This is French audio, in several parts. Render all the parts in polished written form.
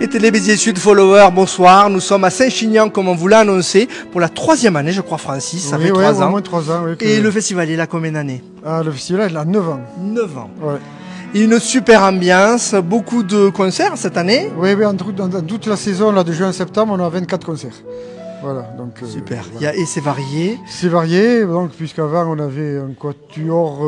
Et Télévision Sud Follower, bonsoir. Nous sommes à Saint-Chinian, comme on vous l'a annoncé, pour la 3e année, je crois, Francis. Ça fait 3 ans. Au moins 3 ans. Oui, Et le festival, il a combien d'années? Le festival, il a 9 ans. 9 ans. Ouais. Et une super ambiance, beaucoup de concerts cette année. Oui, dans toute la saison, là, de juin à septembre, on a 24 concerts. Voilà, donc, super. Voilà. Et c'est varié. C'est varié, donc, puisqu'avant, on avait un quatuor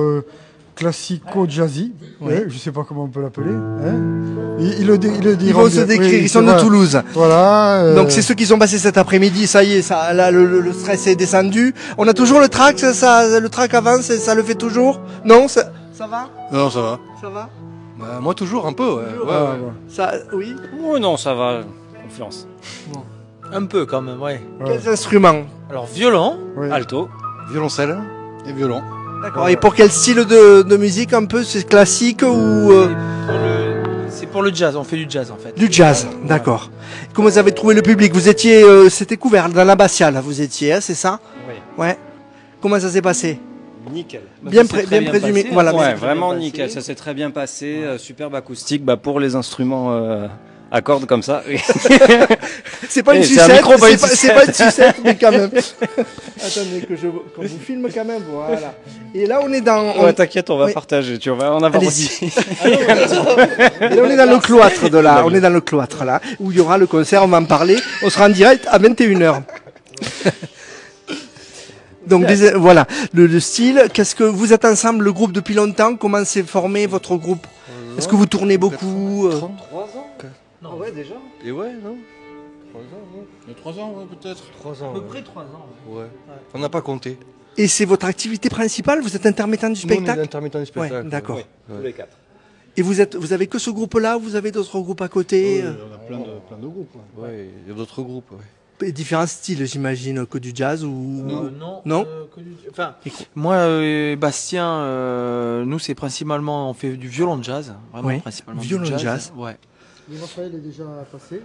classico-jazzy. Oui. Je ne sais pas comment on peut l'appeler. Hein, ils le Ils vont se décrire, oui, ils sont de Toulouse. Voilà. Donc c'est ceux qui sont passés cet après-midi, ça y est, ça, là, le stress est descendu. On a toujours le track, le track avance, ça le fait toujours? Non, ça va? Non, ça va. Ça va? Bah, moi toujours un peu, ouais. Ouais. Ça, oui? Oh non, ça va, confiance. Bon. Un peu quand même, ouais. Quels instruments? Alors violon, Oui. alto. Violoncelle et violon. D'accord. Et pour quel style de musique un peu? C'est classique ou C'est pour le jazz, on fait du jazz en fait. du jazz? D'accord. Comment vous avez trouvé le public? Vous étiez, c'était couvert dans l'abbatiale, vous étiez, hein, c'est ça? Oui. Ouais. Comment ça s'est passé? Nickel. Bien présumé. Passé, Voilà, ouais, bien vraiment passé. nickel. Ça s'est très bien passé. Superbe acoustique. Bah, pour les instruments à cordes comme ça. Oui. C'est pas une C'est un sucette, micro, pas une c'est pas une sucette, mais quand même. Attendez qu'on vous filme quand même, voilà. Et là on est dans... Ouais, t'inquiète, on va Oui. partager. Tu vas en avoir Allez-y. aussi. Et là on est dans le cloître de là, on est dans le cloître là, où il y aura le concert, on va en parler. On sera en direct à 21h. Donc voilà, le style, qu'est-ce que vous êtes ensemble, le groupe depuis longtemps, comment s'est formé votre groupe? Est-ce que vous tournez beaucoup? 3 ans. Non, ouais, déjà. Et ouais, non 3 ans, non Il y a 3 ans, ouais, peut-être. 3 ans. À peu près 3 ans. Ouais. On n'a pas compté. Et c'est votre activité principale? Vous êtes intermittent du Nous, on est spectacle? intermittent du spectacle. Ouais, d'accord. Ouais. Tous les 4. Et vous avez que ce groupe-là ou vous avez d'autres groupes à côté? On a plein de groupes. Ouais. Ouais, il y a d'autres groupes, ouais. Et différents styles, j'imagine, que du jazz ou... Non. Non Enfin, moi, Bastien, nous, c'est principalement, on fait du violon jazz. Vraiment, Oui, principalement violon du jazz. Ouais. Raphaël est déjà passé.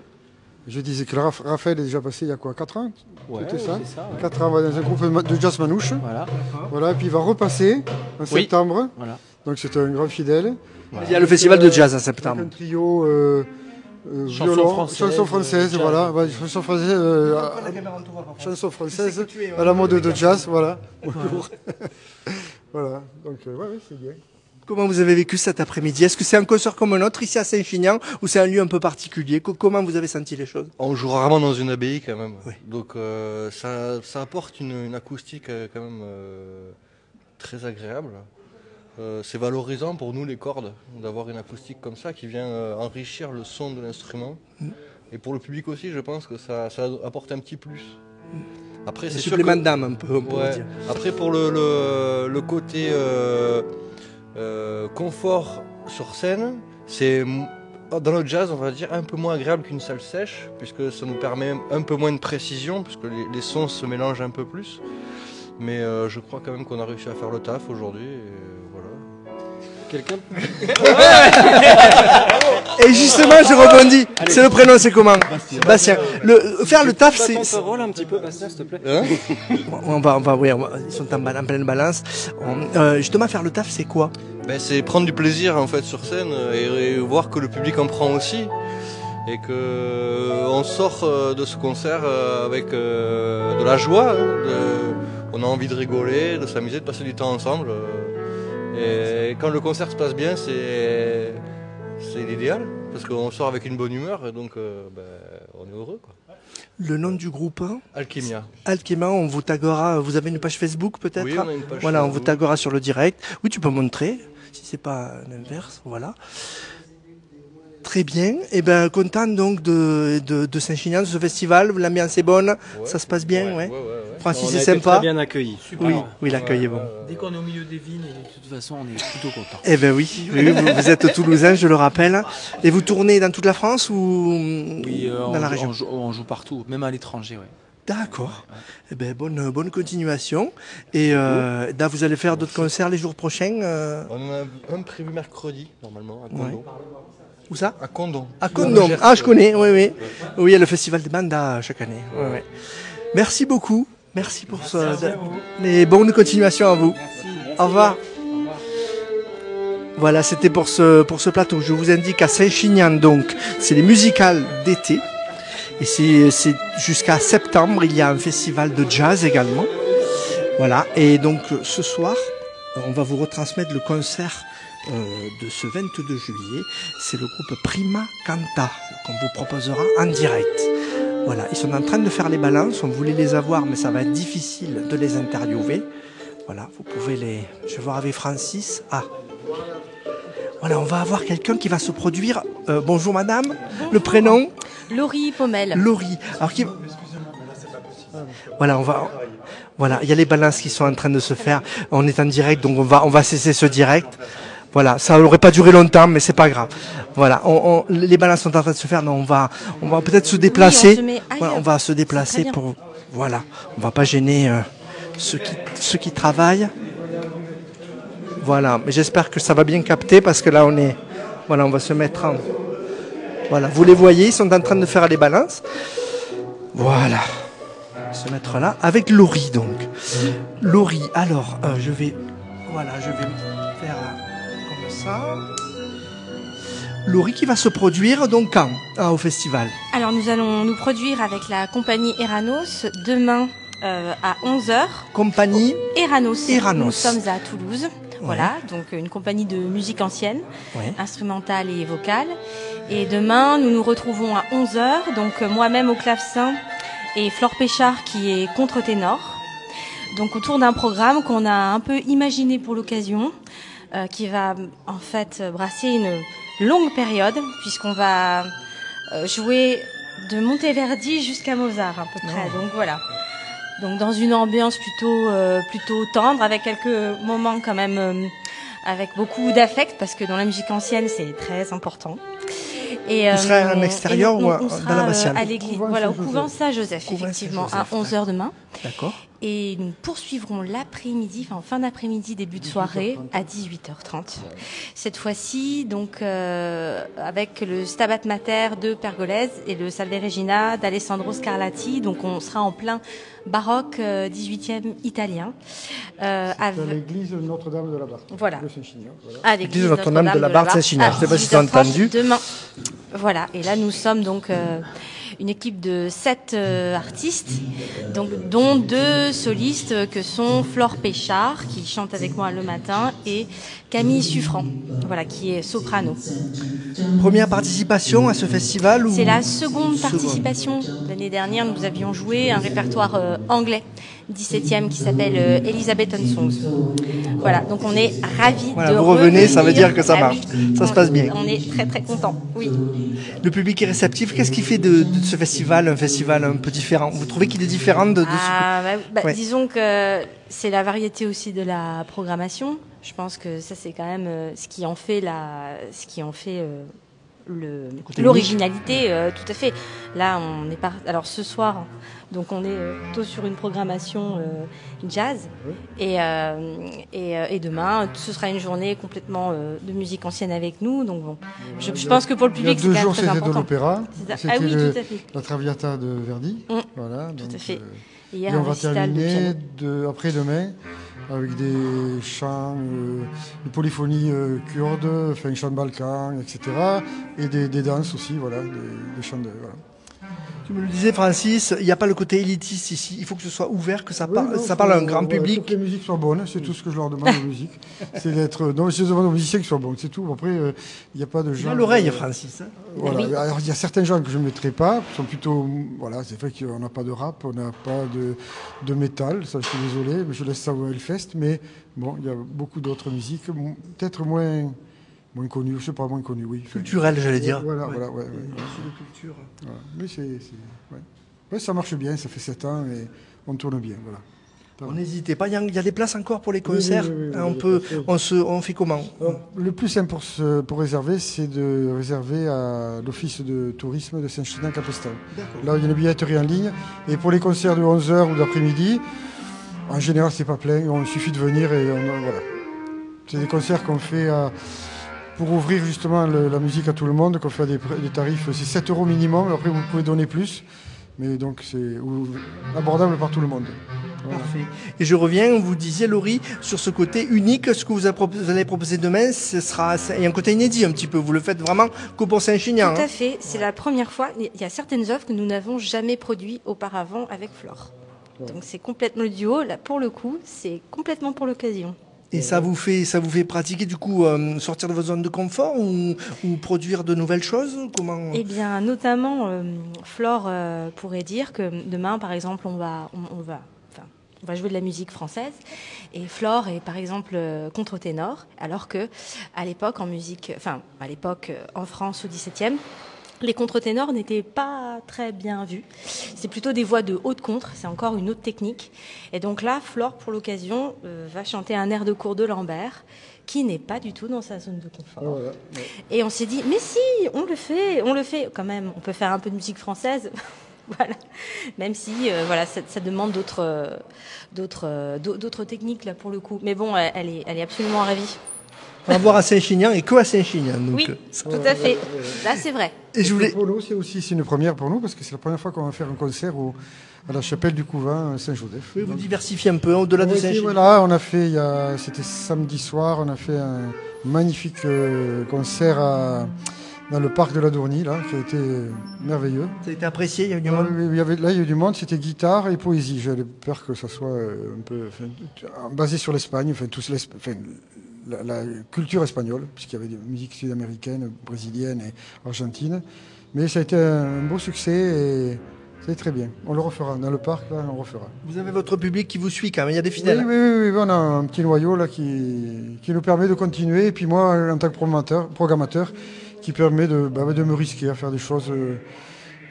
Je disais que Raphaël est déjà passé il y a quoi, 4 ans? C'était ça, c'est ça. Ouais. 4 ans dans un groupe de jazz manouche. Voilà. Voilà, et puis il va repasser en Oui. septembre. Voilà. Donc c'est un grand fidèle. Il y a le festival de jazz en Avec septembre. un trio Chanson violon, française, chanson française, jazz. voilà. Ouais, chanson française, chanson française à la mode de jazz, voilà. Voilà, donc ouais, c'est bien. Comment vous avez vécu cet après-midi? Est-ce que c'est un concert comme un autre ici à Saint-Chinian ou c'est un lieu un peu particulier? Comment vous avez senti les choses? On joue rarement dans une abbaye quand même. Oui. Donc ça apporte une acoustique quand même très agréable. C'est valorisant pour nous les cordes d'avoir une acoustique comme ça qui vient enrichir le son de l'instrument. Et pour le public aussi, je pense que ça apporte un petit plus. Après, Un c'est sûr supplément que... d'âme un peu, on pourrait Ouais. dire. Après, pour le côté confort sur scène, c'est dans le jazz, on va dire, un peu moins agréable qu'une salle sèche, puisque ça nous permet un peu moins de précision, puisque les sons se mélangent un peu plus. Mais je crois quand même qu'on a réussi à faire le taf aujourd'hui. Et voilà. Quelqu'un Et justement, je rebondis. C'est le prénom, c'est comment? Bastien. Faire le taf, c'est... ton rôle un petit peu, Bastien, s'il te plaît. Hein Ils sont en pleine balance. Justement, faire le taf, c'est quoi? Ben, c'est prendre du plaisir en fait sur scène et voir que le public en prend aussi. Et que on sort de ce concert avec de la joie. On a envie de rigoler, de s'amuser, de passer du temps ensemble. Et quand le concert se passe bien, c'est l'idéal, parce qu'on sort avec une bonne humeur, et donc on est heureux, quoi. Le nom du groupe? Alchimia. Alchema, on vous taguera. Vous avez une page Facebook peut-être? Oui, on a une page Voilà, on vous Facebook. taguera sur le direct. Oui, tu peux montrer, si c'est pas l'inverse, voilà. Très bien. Et ben content donc de Saint-Chinian, de ce festival. L'ambiance est bonne, Ouais. ça se passe bien, ouais. Francis On c'est a été sympa. très bien accueillis. Oui, l'accueil est bon. Dès qu'on est au milieu des vignes, de toute façon, on est plutôt content. Eh ben oui, vous êtes toulousain, je le rappelle. Et vous tournez dans toute la France ou Oui, dans la région? on joue partout, même à l'étranger, ouais. D'accord. Eh ben bonne continuation. Et là, vous allez faire d'autres concerts les jours prochains. On en a un prévu mercredi, normalement, à Condom. Où ça? À Condom. À Condom. Ah, je connais, oui, oui. Oui, il y a le festival des bandas chaque année. Ouais, ouais. Merci beaucoup. Merci pour ça. Et bonne continuation à vous. Au revoir. Voilà, c'était pour ce plateau. Je vous indique à Saint-Chinian, donc, c'est les musicales d'été. Et c'est jusqu'à septembre, il y a un festival de jazz également. Voilà, et donc ce soir, on va vous retransmettre le concert de ce 22 juillet. C'est le groupe Prima Canta qu'on vous proposera en direct. Voilà, ils sont en train de faire les balances, on voulait les avoir, mais ça va être difficile de les interviewer. Voilà, vous pouvez je vais voir avec Francis. Ah, voilà, on va avoir quelqu'un qui va se produire. Bonjour madame, bonjour. Le prénom Laurie Pommel. Laurie. Alors voilà, voilà, il y a les balances qui sont en train de se faire. On est en direct, donc on va cesser ce direct. Voilà, ça n'aurait pas duré longtemps, mais c'est pas grave. Voilà, les balances sont en train de se faire. Non, on va peut-être se déplacer. Oui, on va se déplacer pour. Voilà, on va pas gêner ceux qui travaillent. Voilà, mais j'espère que ça va bien capter parce que là on va se mettre en. Voilà, vous les voyez, ils sont en train de faire les balances. Voilà, se mettre là avec Laurie donc. Laurie, alors je vais faire comme ça. Laurie qui va se produire donc quand au festival? Alors nous allons nous produire avec la compagnie Eranos demain à 11h. Compagnie Eranos. Eranos. Nous sommes à Toulouse. Voilà, donc une compagnie de musique ancienne, instrumentale et vocale. Et demain, nous nous retrouvons à 11h, donc moi-même au clavecin et Flore Péchard qui est contre-ténor. Donc autour d'un programme qu'on a un peu imaginé pour l'occasion, qui va en fait brasser une longue période, puisqu'on va jouer de Monteverdi jusqu'à Mozart à peu près. Donc voilà. Donc dans une ambiance plutôt tendre, avec quelques moments quand même avec beaucoup d'affect, parce que dans la musique ancienne c'est très important. Et vous serez en extérieur ou dans l'abbatiale? À l'église, voilà, au couvent Saint-Joseph, effectivement, à 11h demain. D'accord. Et nous poursuivrons l'après-midi, enfin fin d'après-midi, début de soirée, à 18h30. Cette fois-ci, donc, avec le Stabat Mater de Pergolèse et le Salve Regina d'Alessandro Scarlatti. Donc, on sera en plein baroque 18e italien. À l'église Notre-Dame de la Barthe. Voilà. De Saint-Chinian, voilà. À l'église Notre-Dame de la Barthe Saint-Chinian. Je ne sais pas si tu as entendu. Demain. Voilà. Et là, nous sommes donc une équipe de 7 artistes, donc, dont 2 solistes que sont Flore Péchard, qui chante avec moi le matin, et Camille Suffrant, voilà, qui est soprano. Première participation à ce festival? C'est la seconde participation. L'année dernière, nous avions joué un répertoire anglais, 17e, qui s'appelle Elizabethan Songs. Voilà, donc on est ravis de vous revenez, revenir. ça veut dire que ça marche. Oui, ça se passe bien. On est très très contents, oui. Le public est réceptif. Qu'est-ce qui fait de ce festival un festival un peu différent? Vous trouvez qu'il est différent de ce Disons que c'est la variété aussi de la programmation. Je pense que ça c'est quand même ce qui en fait l'originalité, tout à fait. Là, on est alors ce soir, donc on est plutôt sur une programmation jazz, et demain, ce sera une journée complètement de musique ancienne avec nous. Donc bon, je pense que pour le public, c'est quand même très important. Il y a 2 jours, c'était de l'opéra. Ah oui, tout à fait. La Traviata de Verdi. Voilà. Tout à fait. Et on va terminer après-demain avec des chants, des polyphonies kurdes, enfin chants de Balkan, etc. Et des danses aussi, voilà, des chants de... Voilà. Tu me le disais, Francis, il n'y a pas le côté élitiste ici. Il faut que ce soit ouvert, que ça parle à un grand public. Il faut que les musiques soient bonnes, c'est tout ce que je leur demande aux musiques. C'est d'être... Non, je demande aux musiciens qu'ils soient bons, c'est tout. Après, il n'y a pas de gens... Il a l'oreille, Francis. Voilà. Oui. Alors, il y a certains gens que je ne mettrai pas, qui sont plutôt... Voilà, c'est vrai qu'on n'a pas de rap, on n'a pas de métal, ça je suis désolé, mais je laisse ça au Hellfest. Mais bon, il y a beaucoup d'autres musiques, peut-être moins connues, je ne sais pas, moins connues, oui. Culturelles, j'allais dire. Voilà. De culture. Voilà. Mais ouais, ça marche bien, ça fait 7 ans et on tourne bien, voilà. On n'hésitez pas, il y a des places encore pour les concerts. Oui, on fait comment? Alors, le plus simple pour réserver, c'est de réserver à l'office de tourisme de Saint-Chinian-Capestan. Là, il y a une billetterie en ligne. Et pour les concerts de 11h ou d'après-midi, en général, c'est pas plein. Il suffit de venir et voilà. C'est des concerts qu'on fait pour ouvrir justement la musique à tout le monde, qu'on fait à des tarifs, c'est 7 € minimum. Après, vous pouvez donner plus. mais donc c'est abordable par tout le monde. Voilà. Parfait. Et je reviens, vous disiez, Laurie, sur ce côté unique, ce que vous allez proposer demain, il y a un côté inédit un petit peu. Vous le faites vraiment que pour Saint-Chinian. Tout à fait. C'est la première fois. Il y a certaines œuvres que nous n'avons jamais produites auparavant avec Flore. Ouais. Donc c'est complètement le duo. Là, pour le coup, c'est complètement pour l'occasion. Et ça vous fait pratiquer du coup sortir de votre zone de confort ou produire de nouvelles choses? Comment? Eh bien, notamment, Flore pourrait dire que demain, par exemple, on va jouer de la musique française et Flore est par exemple contre-ténor, alors que à l'époque en France au XVIIe, les contre-ténors n'étaient pas très bien vus. C'est plutôt des voix de haute contre, c'est encore une autre technique. Et donc là, Flore, pour l'occasion, va chanter un air de cour de Lambert, qui n'est pas du tout dans sa zone de confort. Oh là, ouais. Et on s'est dit, mais si, on le fait quand même. On peut faire un peu de musique française. Voilà. Même si ça demande d'autres techniques là pour le coup. Mais bon, elle est absolument ravie. On va voir à Saint-Chinian et que à Saint-Chinian. Oui, tout à fait. Là, c'est vrai. Et pour nous, c'est une première pour nous parce que c'est la première fois qu'on va faire un concert à la chapelle du Couvent Saint-Joseph. Oui, vous diversifiez un peu au-delà de Saint-Chinian. Voilà, on a fait, c'était samedi soir, on a fait un magnifique concert dans le parc de la Dournie, là, qui a été merveilleux. Ça a été apprécié, il y a eu du monde? Il y a eu du monde, c'était guitare et poésie. J'avais peur que ça soit un peu basé sur l'Espagne, la culture espagnole, puisqu'il y avait des musiques sud-américaines, brésiliennes et argentines. Mais ça a été un beau succès et c'est très bien. On le refera. Dans le parc, là, on refera. Vous avez votre public qui vous suit quand même, il y a des fidèles? Oui, on a un petit noyau là, qui nous permet de continuer. Et puis moi, en tant que programmateur, qui permet de me risquer à faire des choses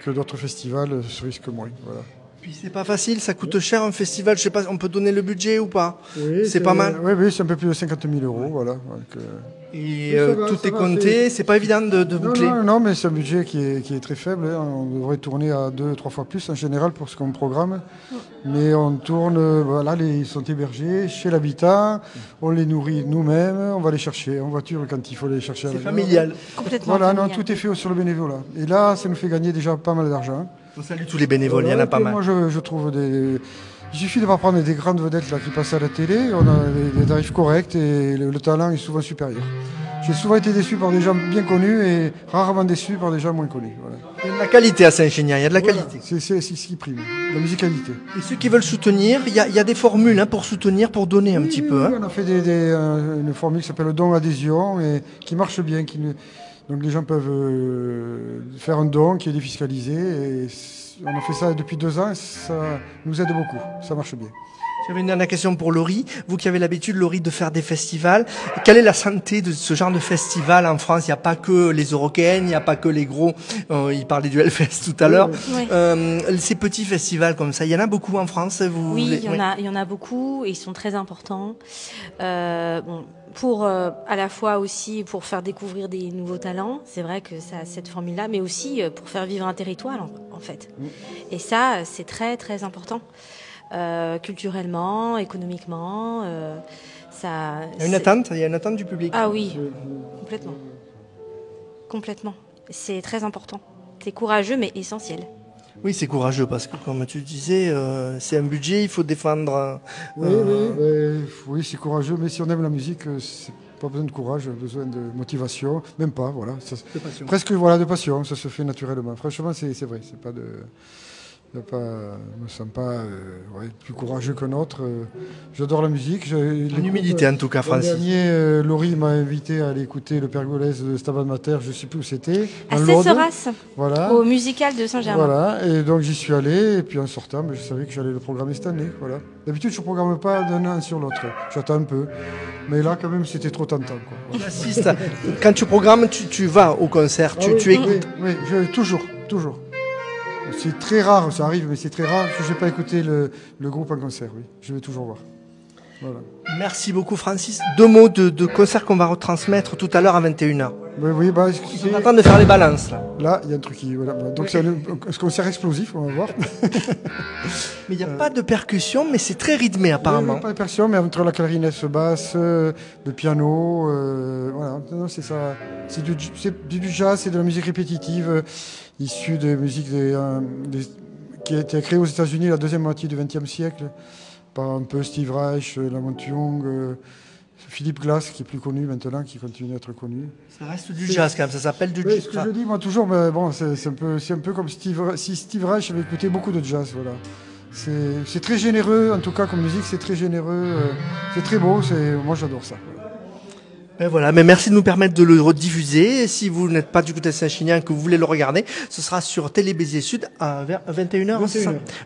que d'autres festivals se risquent moins. Voilà. Puis c'est pas facile, ça coûte cher un festival, je sais pas, on peut donner le budget ou pas? Oui, c'est pas mal. Oui, c'est un peu plus de 50 000 €, voilà. Donc, et tout est compté, c'est pas évident de boucler. Non, mais c'est un budget qui est très faible. Hein. On devrait tourner à 2-3 fois plus en général pour ce qu'on programme. Mais on tourne, ils sont hébergés chez l'habitat, on les nourrit nous-mêmes, on va les chercher en voiture quand il faut les chercher. C'est familial. Complètement familial. Tout est fait sur le bénévolat. Et là, ça nous fait gagner déjà pas mal d'argent. On salue tous les bénévoles, il y en a pas mal. Moi, je trouve il suffit de ne pas prendre des grandes vedettes là, qui passent à la télé, on a des tarifs corrects et le talent est souvent supérieur. J'ai souvent été déçu par des gens bien connus et rarement déçu par des gens moins connus. Voilà. Il y a de la qualité à Saint-Chinian, il y a de la qualité. C'est ce qui prime, la musicalité. Et ceux qui veulent soutenir, il y a des formules pour soutenir, pour donner un petit peu. Oui, on a fait une formule qui s'appelle le don adhésion et qui marche bien. Donc les gens peuvent faire un don qui est défiscalisé. Et on a fait ça depuis 2 ans et ça nous aide beaucoup, ça marche bien. J'avais une dernière question pour Laurie. Vous qui avez l'habitude, Laurie, de faire des festivals, quelle est la santé de ce genre de festival en France? Il n'y a pas que les Eurocaines, il n'y a pas que les gros, il parlait du Hellfest tout à l'heure. Oui. Ces petits festivals comme ça, il y en a beaucoup en France? Il y en a beaucoup et ils sont très importants. Pour à la fois aussi pour faire découvrir des nouveaux talents, c'est vrai que ça a cette formule-là, mais aussi pour faire vivre un territoire en fait. Et ça, c'est très très important. Culturellement, économiquement, il y a une attente du public. Ah oui, complètement. C'est très important. C'est courageux mais essentiel. Oui, c'est courageux parce que, comme tu disais, c'est un budget, il faut défendre. Oui, c'est courageux, mais si on aime la musique, c'est pas besoin de courage, besoin de motivation, même pas, voilà. De passion. Presque, voilà, de passion, ça se fait naturellement. Franchement, c'est vrai, c'est pas de. Je me sens pas plus courageux qu'un autre. J'adore la musique. Une humilité en tout cas, Francis. Le dernier, Laurie m'a invité à aller écouter le Pergolèse de Stabat Mater, je ne sais plus où c'était. À Cesseras, voilà. Au musical de Saint-Germain. Voilà, et donc j'y suis allé, et puis en sortant, je savais que j'allais le programmer cette année. Voilà. D'habitude, je ne programme pas d'un an sur l'autre. J'attends un peu. Mais là, quand même, c'était trop tentant. Quoi. Voilà. Quand tu programmes, tu vas au concert, tu écoutes. Oui, toujours. C'est très rare, ça arrive, mais c'est très rare que je n'ai pas écouté le groupe en concert. Oui, je vais toujours voir. Voilà. Merci beaucoup, Francis. 2 mots de concert qu'on va retransmettre tout à l'heure à 21h. Oui, on attend de faire les balances. Là, il y a un truc qui... Voilà. Donc c'est un concert explosif, on va voir. Mais il n'y a pas de percussion, mais c'est très rythmé apparemment. Oui, pas de percussion, mais entre la clarinette basse, le piano, voilà. Non, c'est ça. C'est du jazz, c'est de la musique répétitive, issue de musique qui a été créé aux États-Unis la deuxième moitié du XXe siècle, par un peu Steve Reich, Lamont Young, Philip Glass, qui est plus connu maintenant, qui continue à être connu. Ça reste du jazz quand même, ça s'appelle du Oui, jazz. ce que je dis moi toujours, mais bon, c'est un peu comme si Steve Reich avait écouté beaucoup de jazz, voilà. C'est très généreux, en tout cas comme musique, c'est très généreux, c'est très beau, moi j'adore ça. Ben voilà, mais merci de nous permettre de le rediffuser. Et si vous n'êtes pas du côté de Saint-Chinian, que vous voulez le regarder, ce sera sur Télé Béziers Sud à vers 21h.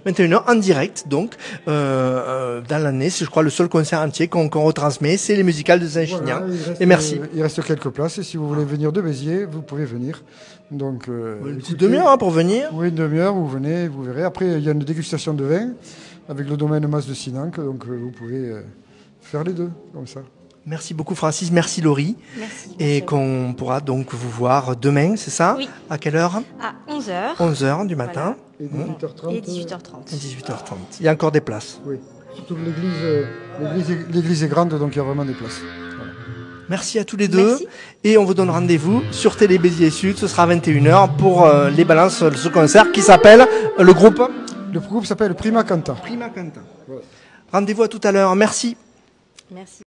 21h en direct, donc dans l'année. C'est, je crois, le seul concert entier qu'on retransmet, c'est les musicales de Saint-Chinian. Voilà, et merci. Il reste quelques places, et si vous voulez venir de Béziers, vous pouvez venir. Donc, une petite demi-heure pour venir. Oui, une demi-heure, vous venez, vous verrez. Après, il y a une dégustation de vin avec le domaine Mas de Sinanque, donc vous pouvez faire les deux, comme ça. Merci beaucoup Francis, merci Laurie. Merci. Et qu'on pourra donc vous voir demain, c'est ça? Oui. À quelle heure? À 11h. 11h du matin. Voilà. Et 18h30. Et 18h30. 18h30. Il y a encore des places. Oui. Surtout l'église est grande, donc il y a vraiment des places. Voilà. Merci à tous les deux. Merci. Et on vous donne rendez-vous sur Télé Béziers Sud. Ce sera à 21h pour les balances de ce concert qui s'appelle le groupe Le groupe s'appelle Prima Canta. Prima Canta. Voilà. Rendez-vous à tout à l'heure. Merci. Merci.